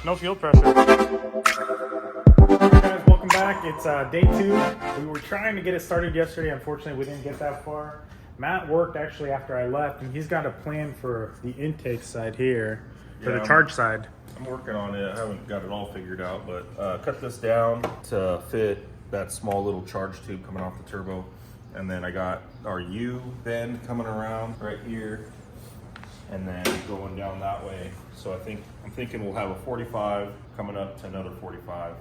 No fuel pressure. Alright guys, welcome back. It's day 2. We were trying to get it started yesterday. Unfortunately, we didn't get that far. Matt worked actually after I left, and he's got a plan for the intake side here, for the charge side. I'm working on it. I haven't got it all figured out, but cut this down to fit that small little charge tube coming off the turbo. And then I got our U bend coming around right here and then going down that way. So I'm thinking we'll have a 45 coming up to another 45.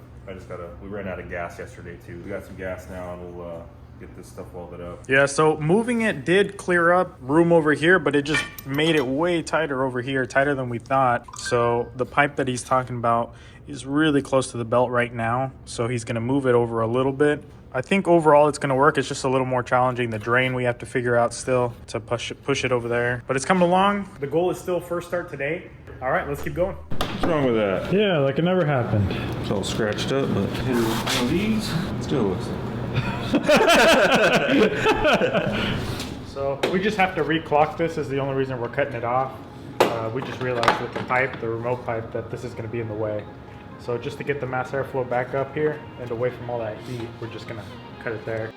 We ran out of gas yesterday too. We got some gas now and we'll get this stuff welded up. Yeah, so moving it did clear up room over here, but it just made it way tighter over here, tighter than we thought. So the pipe that he's talking about is really close to the belt right now. So he's gonna move it over a little bit. I think overall it's gonna work. It's just a little more challenging. The drain we have to figure out still to push it over there. But it's coming along. The goal is still first start today. All right, let's keep going. What's wrong with that? Yeah, like it never happened. It's all scratched up, but here's one of these. Still looks like So we just have to reclock this is the only reason we're cutting it off. We just realized with the pipe, the remote pipe, that this is going to be in the way. So just to get the mass airflow back up here and away from all that heat, we're just going to cut it there.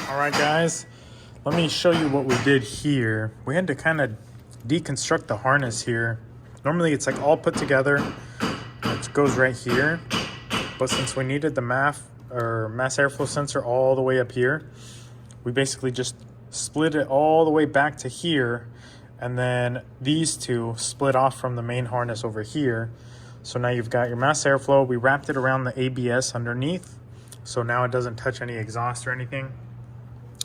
Alright guys, let me show you what we did here. We had to kind of deconstruct the harness here. Normally it's like all put together. It goes right here. But since we needed the mass airflow sensor all the way up here, we basically just split it all the way back to here. And then these two split off from the main harness over here. So now you've got your mass airflow. We wrapped it around the ABS underneath. So now it doesn't touch any exhaust or anything.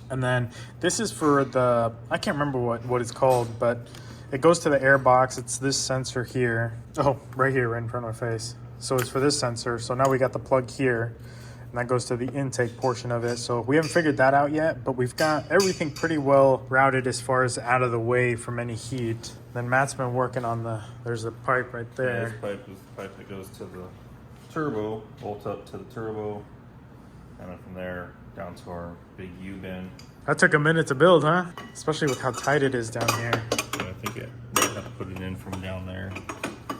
And then this is for the, I can't remember what it's called, but it goes to the air box. It's this sensor here. Oh, right here, right in front of my face. So it's for this sensor. So now we got the plug here, and that goes to the intake portion of it. So we haven't figured that out yet, but we've got everything pretty well routed as far as out of the way from any heat. Then Matt's been working on there's a pipe right there. Yeah, this pipe is the pipe that goes to the turbo, bolt up to the turbo, and then from there down to our big U-bend. That took a minute to build, huh? Especially with how tight it is down here. Yeah, I think I have to put it in from down there.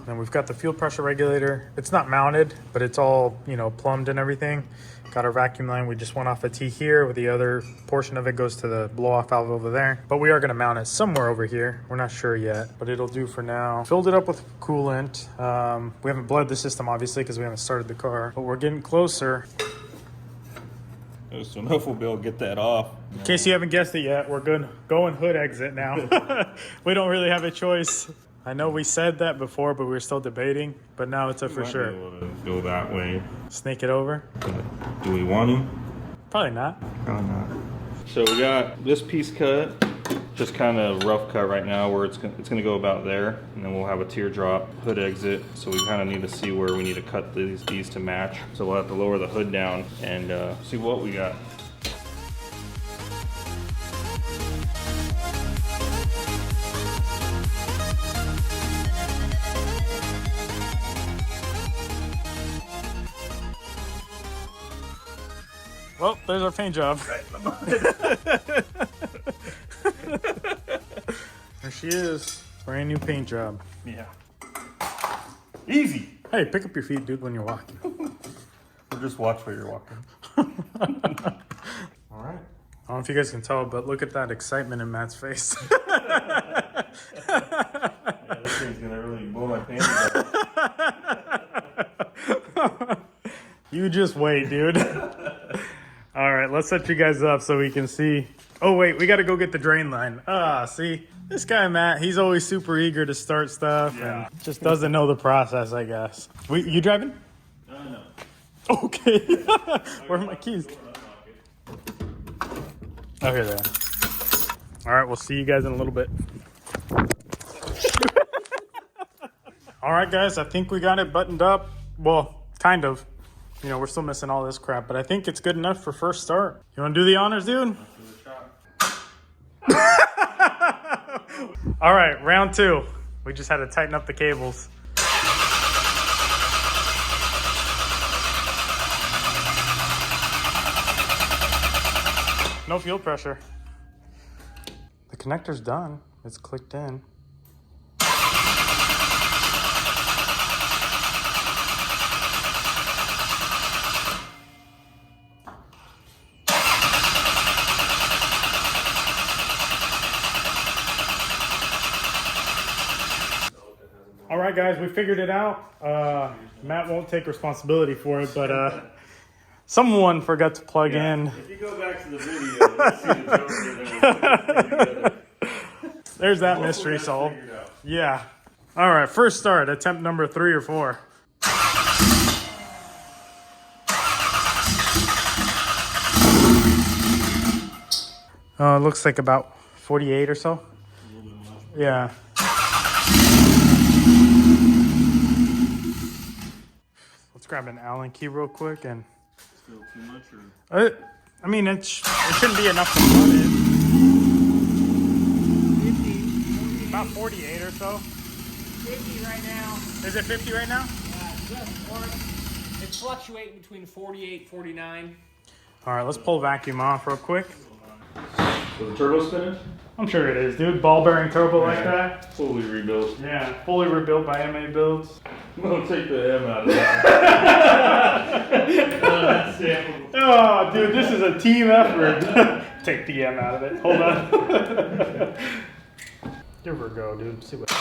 And we've got the fuel pressure regulator. It's not mounted, but it's all, plumbed and everything. Got our vacuum line. We just went off a T here, with the other portion of it goes to the blow-off valve over there. But we are gonna mount it somewhere over here. We're not sure yet, but it'll do for now. Filled it up with coolant. We haven't bled the system, obviously, because we haven't started the car, but we're getting closer. So enough we'll be able to get that off. In case you haven't guessed it yet, we're going hood exit now. We don't really have a choice. I know we said that before, but we were still debating. But now it's a for sure. Be able to go that way. Snake it over? Do we want to? Probably not. Probably not. So we got this piece cut. Just kind of rough cut right now where it's gonna go about there, and then we'll have a teardrop hood exit. So we kind of need to see where we need to cut these to match. So we'll have to lower the hood down and see what we got. Well, there's our paint job. There she is. Brand new paint job. Yeah. Easy. Hey, pick up your feet, dude, when you're walking. Or just watch where you're walking. All right. I don't know if you guys can tell, but look at that excitement in Matt's face. Yeah, this thing's gonna really blow my pants off. You just wait, dude. All right, let's set you guys up so we can see. Oh, wait, we got to go get the drain line. See, this guy, Matt, he's always super eager to start stuff and just doesn't know the process, I guess. You driving? No. Okay. Where are my keys? Oh, here they are. All right, we'll see you guys in a little bit. All right, guys, I think we got it buttoned up. Well, kind of. You know, we're still missing all this crap, but I think it's good enough for first start. You want to do the honors, dude? All right, round 2. We just had to tighten up the cables. No fuel pressure. The connector's done. It's clicked in. All right, guys, we figured it out. Matt won't take responsibility for it, but someone forgot to plug in. If you go back to the video, you'll see the There's that mystery solved. Yeah. All right, first start, attempt number 3 or 4. It looks like about 48 or so. Yeah. Let's grab an Allen key real quick and. Still too much, or? I mean, it shouldn't be enough to run it. 50. About 48 or so. 50 right now. Is it 50 right now? It's fluctuating between 48 49. All right, let's pull vacuum off real quick. Was the turbo spinning? I'm sure it is, dude. Ball bearing turbo like that. Fully rebuilt. Yeah, fully rebuilt by MA Builds. Don't take the M out of that. That's terrible. Oh, dude, this is a team effort. Take the M out of it. Hold on. Give her a go, dude. See what.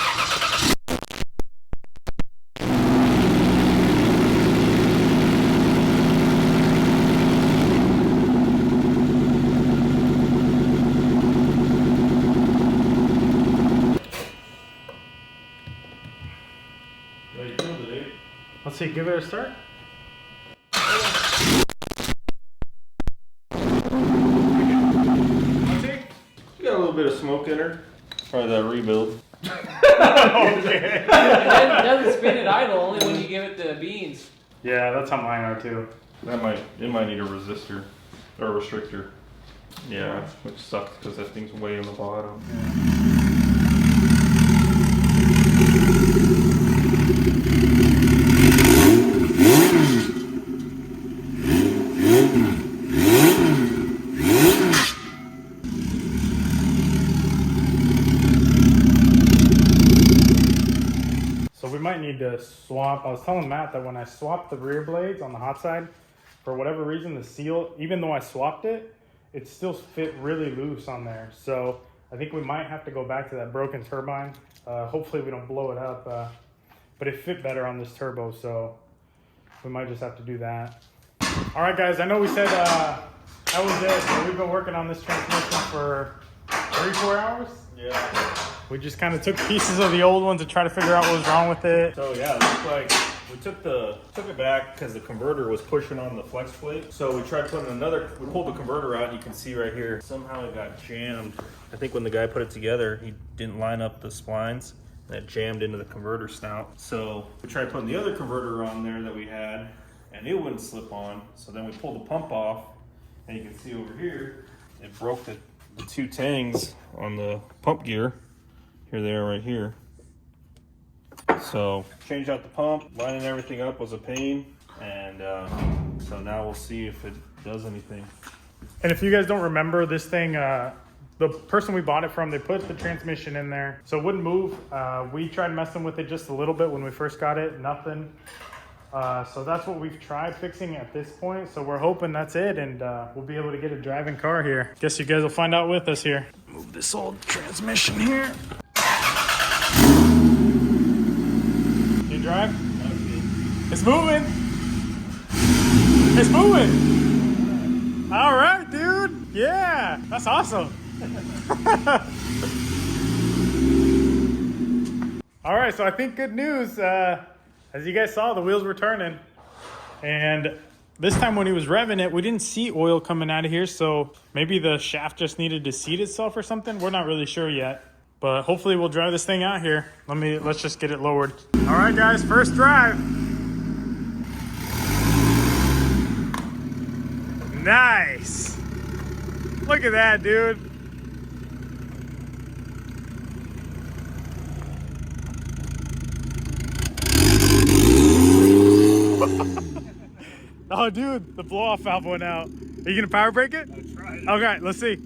Let's see, give it a start. Let's see. You got a little bit of smoke in her. Probably that rebuild. Okay. It doesn't spin it idle, only when you give it the beans. Yeah, that's how mine are too. It might need a resistor or a restrictor. Yeah, which sucks because that thing's way in the bottom. So we might need to swap. I was telling Matt that when I swapped the rear blades on the hot side, for whatever reason, the seal, even though I swapped it, it still fit really loose on there. So I think we might have to go back to that broken turbine. Hopefully we don't blow it up, but it fit better on this turbo, so we might just have to do that. All right, guys, I know we said that was it. So we've been working on this transmission for 3-4 hours. Yeah. We just kind of took pieces of the old one to try to figure out what was wrong with it. So yeah, it looked like we took it back because the converter was pushing on the flex plate. So we tried putting we pulled the converter out. You can see right here. Somehow it got jammed. I think when the guy put it together, he didn't line up the splines. And it jammed into the converter snout. So we tried putting the other converter on there that we had, and it wouldn't slip on. So then we pulled the pump off, and you can see over here, it broke the 2 tangs on the pump gear. Here they are right here. So changed out the pump, lining everything up was a pain, and so now we'll see if it does anything. And if you guys don't remember this thing, the person we bought it from, they put the transmission in there so it wouldn't move. We tried messing with it just a little bit when we first got it, nothing. So that's what we've tried fixing at this point. So we're hoping that's it, and we'll be able to get a driving car here. Guess you guys will find out with us here. Move this old transmission here. You drive? It's moving. It's moving. All right, dude. Yeah, that's awesome. All right, so I think good news. As you guys saw, the wheels were turning, and this time when he was revving it, we didn't see oil coming out of here, so maybe the shaft just needed to seat itself or something. We're not really sure yet, But hopefully we'll drive this thing out here. Let's just get it lowered. All right, guys, first drive. Nice. Look at that, dude. Oh, dude, the blow-off valve went out. Are you gonna power brake it? I'll try it. Okay, let's see.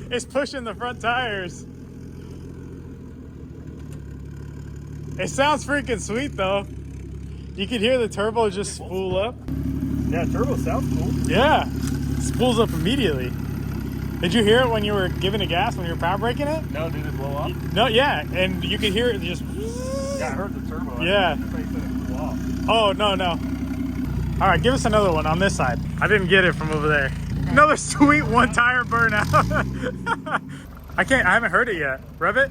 It's pushing the front tires. It sounds freaking sweet though. You can hear the turbo just spool up. Yeah, turbo sounds cool. Yeah, spools up immediately. Did you hear it when you were giving it gas, when you were power braking it? No, did it blow up? No, yeah, and you could hear it just. Yeah, I heard the turbo. Yeah. I thought you said it blew off. Oh, no. All right, give us another one on this side. I didn't get it from over there. Another sweet one tire burnout. I haven't heard it yet. Rev it.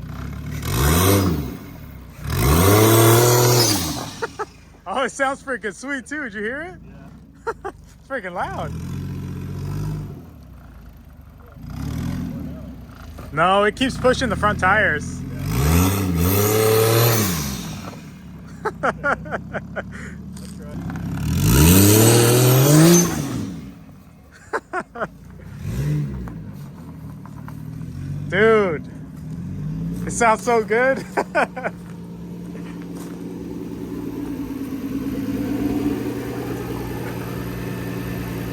Oh, it sounds freaking sweet too. Did you hear it? Yeah. It's freaking loud. No, it keeps pushing the front tires. Dude, it sounds so good.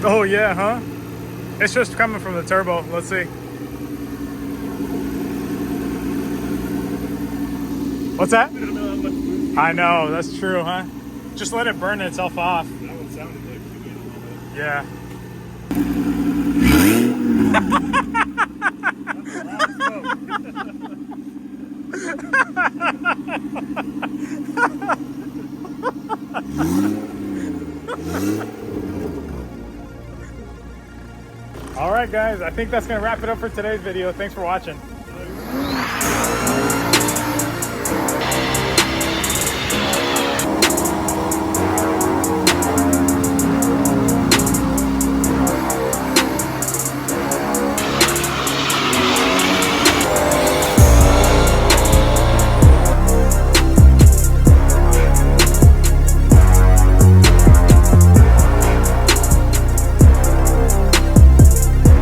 Oh yeah, huh? It's just coming from the turbo. Let's see. What's that? I know, that's true, huh? Just let it burn itself off. That one sounded like you did a little bit. Yeah. All right, guys, I think that's gonna wrap it up for today's video. Thanks for watching.